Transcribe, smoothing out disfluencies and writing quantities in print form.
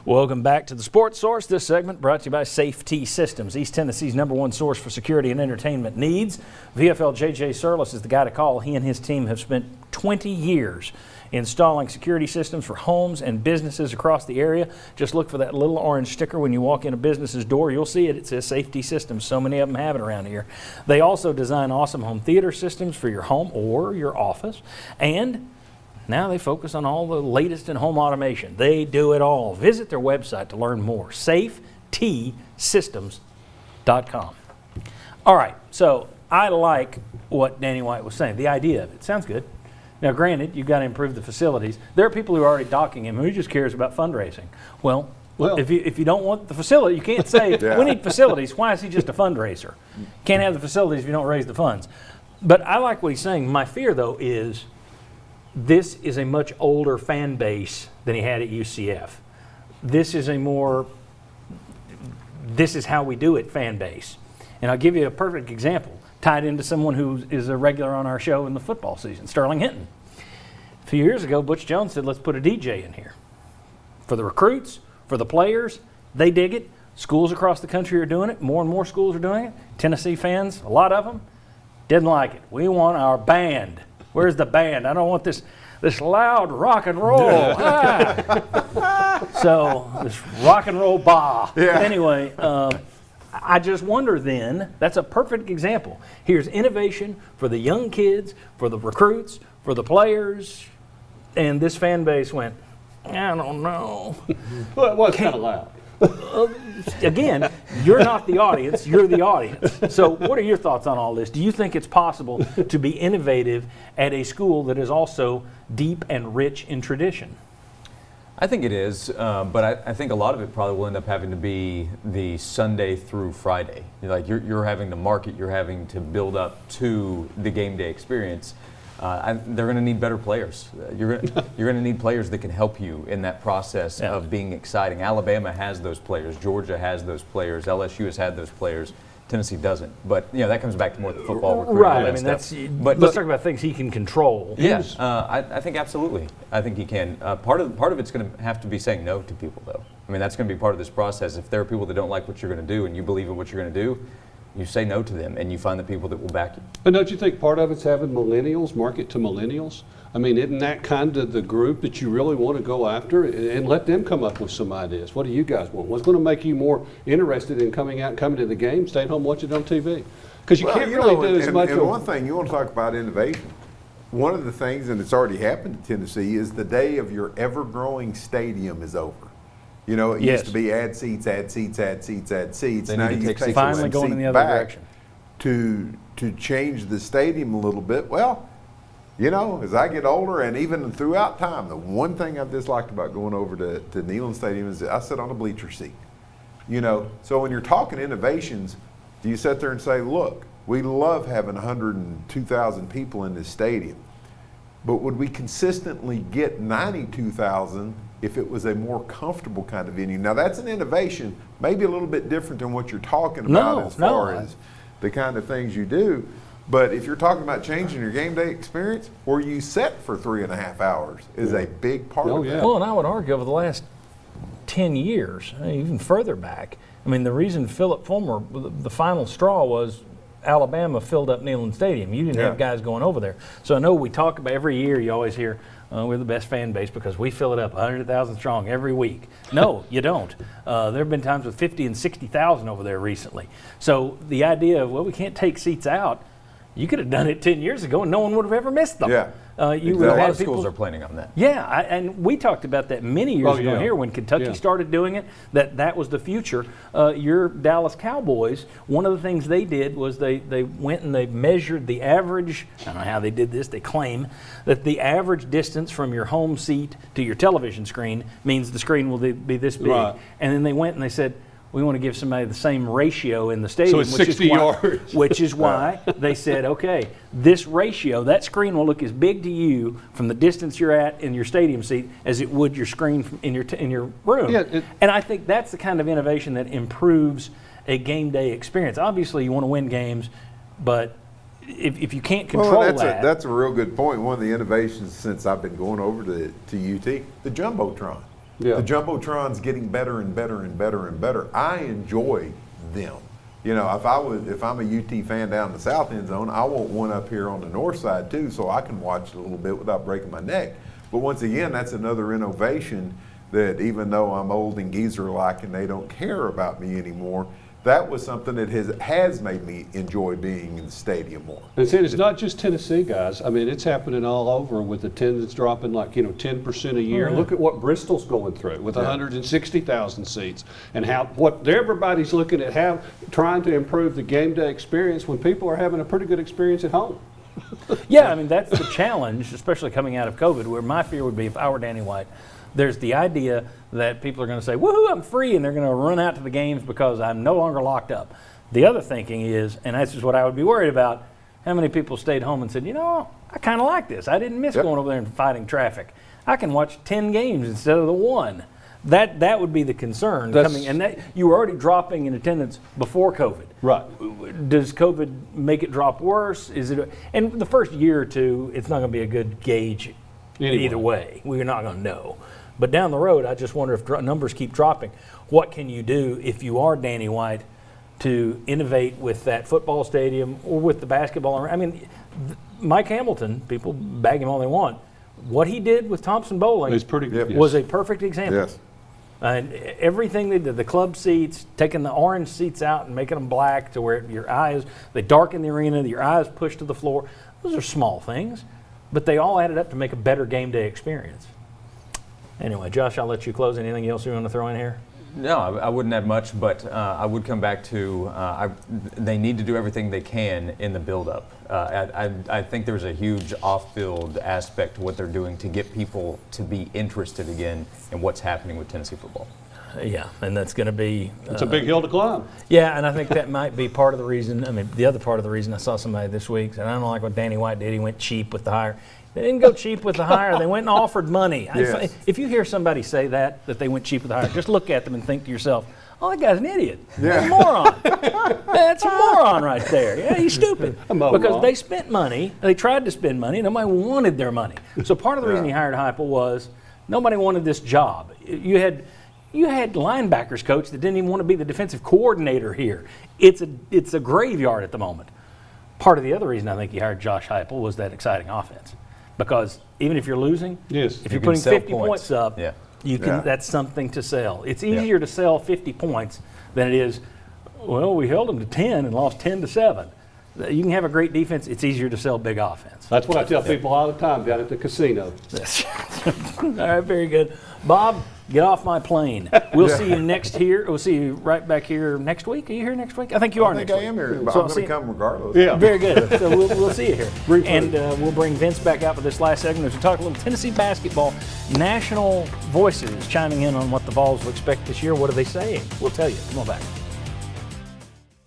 Welcome back to the Sports Source. This segment brought to you by Safety Systems, East Tennessee's #1 source for security and entertainment needs. VFL J.J. Surlis is the guy to call. He and his team have spent 20 years installing security systems for homes and businesses across the area. Just look for that little orange sticker when you walk in a business's door. You'll see it. It says Safety Systems. So many of them have it around here. They also design awesome home theater systems for your home or your office. And now they focus on all the latest in home automation. They do it all. Visit their website to learn more. SafeTsystems.com. All right, so I like what Danny White was saying. The idea of it sounds good. Now, granted, you've got to improve the facilities. There are people who are already docking him who just cares about fundraising. Well, if you don't want the facility, you can't say, we need facilities. Why is he just a fundraiser? Can't have the facilities if you don't raise the funds. But I like what he's saying. My fear, though, is this is a much older fan base than he had at UCF. This is this is how we do it fan base. And I'll give you a perfect example, tied into someone who is a regular on our show in the football season, Sterling Hinton. A few years ago, Butch Jones said, let's put a DJ in here. For the recruits, for the players, they dig it. Schools across the country are doing it. More and more schools are doing it. Tennessee fans, a lot of them, didn't like it. We want our band. Where's the band? I don't want this loud rock and roll. So this rock and roll bah. Yeah. Anyway, I just wonder then, that's a perfect example. Here's innovation for the young kids, for the recruits, for the players, and this fan base went, I don't know. Well, it was kind of loud. Again, you're not the audience, you're the audience. So what are your thoughts on all this? Do you think it's possible to be innovative at a school that is also deep and rich in tradition? I think it is, but I think a lot of it probably will end up having to be the Sunday through Friday. You're having to market, you're having to build up to the game day experience. They're going to need better players. You're going to need players that can help you in that process of being exciting. Alabama has those players. Georgia has those players. LSU has had those players. Tennessee doesn't. But that comes back to more the football recruiting. Right. I mean, let's talk about things he can control. Yes, I think absolutely. I think he can. Part of it's going to have to be saying no to people, though. I mean, that's going to be part of this process. If there are people that don't like what you're going to do and you believe in what you're going to do, you say no to them, and you find the people that will back you. And don't you think part of it's having millennials, market to millennials? I mean, isn't that kind of the group that you really want to go after and let them come up with some ideas? What do you guys want? What's going to make you more interested in coming out and coming to the game, staying home, watching it on TV? Because you can't really do as much. And one thing, you want to talk about innovation. One of the things, and it's already happened in Tennessee, is the day of your ever-growing stadium is over. You know, it used to be add seats, add seats, add seats, add seats. Now you take finally going in the other direction. To change the stadium a little bit. Well, you know, as I get older and even throughout time, the one thing I've disliked about going over to Neyland Stadium is that I sit on a bleacher seat. You know, so when you're talking innovations, do you sit there and say, look, we love having 102,000 people in this stadium, but would we consistently get 92,000 if it was a more comfortable kind of venue? Now that's an innovation, maybe a little bit different than what you're talking about as far as the kind of things you do. But if you're talking about changing your game day experience, where you set for 3.5 hours is a big part of that. Well, and I would argue over the last 10 years, even further back, I mean, the reason Philip Fulmer, the final straw was Alabama filled up Neyland Stadium. You didn't have guys going over there. So I know we talk about every year, you always hear, we're the best fan base because we fill it up 100,000 strong every week. No, you don't. There have been times with 50 and 60,000 over there recently. So the idea of, well, we can't take seats out, you could have done it 10 years ago and no one would have ever missed them. Yeah. A lot of schools are planning on that. Yeah, and we talked about that many years ago here when Kentucky started doing it, that was the future. Your Dallas Cowboys, one of the things they did was they went and they measured the average, I don't know how they did this, they claim that the average distance from your home seat to your television screen means the screen will be this big. Right. And then they went and they said, we want to give somebody the same ratio in the stadium. So it's 60 yards. Which is why they said, okay, this ratio, that screen will look as big to you from the distance you're at in your stadium seat as it would your screen in your room. Yeah, and I think that's the kind of innovation that improves a game day experience. Obviously, you want to win games, but if you can't control that's a real good point. One of the innovations since I've been going over to UT, the Jumbotron. Yeah. The Jumbotrons getting better and better and better and better. I enjoy them. You know, if I'm a UT fan down in the south end zone, I want one up here on the north side too, so I can watch it a little bit without breaking my neck. But once again, that's another innovation that even though I'm old and geezer-like and they don't care about me anymore, that was something that has made me enjoy being in the stadium more. And see, it's not just Tennessee, guys. I mean, it's happening all over with attendance dropping like, 10% a year. Look at what Bristol's going through with 160,000 seats and what everybody's looking at trying to improve the game day experience when people are having a pretty good experience at home. Yeah, I mean, that's the challenge, especially coming out of COVID, where my fear would be if I were Danny White, there's the idea that people are going to say, woohoo, I'm free, and they're going to run out to the games because I'm no longer locked up. The other thinking is, and that's just what I would be worried about, how many people stayed home and said, I kind of like this. I didn't miss going over there and fighting traffic. I can watch 10 games instead of the one. That would be the concern coming, and that you were already dropping in attendance before COVID. Right. Does COVID make it drop worse? And the first year or two, it's not going to be a good gauge either way. We're not going to know. But down the road, I just wonder if numbers keep dropping. What can you do if you are Danny White to innovate with that football stadium or with the basketball? I mean, Mike Hamilton, people bag him all they want. What he did with Thompson Bowling was a perfect example. Yes. And everything they did, the club seats, taking the orange seats out and making them black to where your eyes, they darken the arena, your eyes push to the floor. Those are small things, but they all added up to make a better game day experience. Anyway, Josh, I'll let you close. Anything else you want to throw in here? No, I wouldn't add much, but I would come back to they need to do everything they can in the build-up. I think there's a huge off-field aspect to what they're doing to get people to be interested again in what's happening with Tennessee football. Yeah, and that's going to be... It's a big hill to climb. Yeah, and I think that might be part of the reason. I mean, the other part of the reason I saw somebody this week, and I don't like what Danny White did. He went cheap with the hire. They didn't go cheap with the hire. They went and offered money. Yes. If you hear somebody say that they went cheap with the hire, just look at them and think to yourself, oh, that guy's an idiot. Yeah. He's a moron. That's a moron right there. Yeah, he's stupid. Because they spent money. They tried to spend money. Nobody wanted their money. So part of the reason he hired Heupel was nobody wanted this job. You had linebackers coach that didn't even want to be the defensive coordinator here. It's a graveyard at the moment. Part of the other reason I think he hired Josh Heupel was that exciting offense. Because even if you're losing, if you're putting 50 points up, you can. That's something to sell. It's easier to sell 50 points than it is, well, we held them to 10 and lost 10-7. You can have a great defense. It's easier to sell big offense. That's what I tell people all the time down at the casino. All right, very good. Bob, get off my plane. We'll see you next here. We'll see you right back here next week. Are you here next week? I think you are next week. I think I am here, but So I'm going to come regardless. Yeah. Very good. So we'll see you here. And we'll bring Vince back out for this last segment as we talk a little Tennessee basketball. National voices chiming in on what the Vols will expect this year. What are they saying? We'll tell you. Come on back.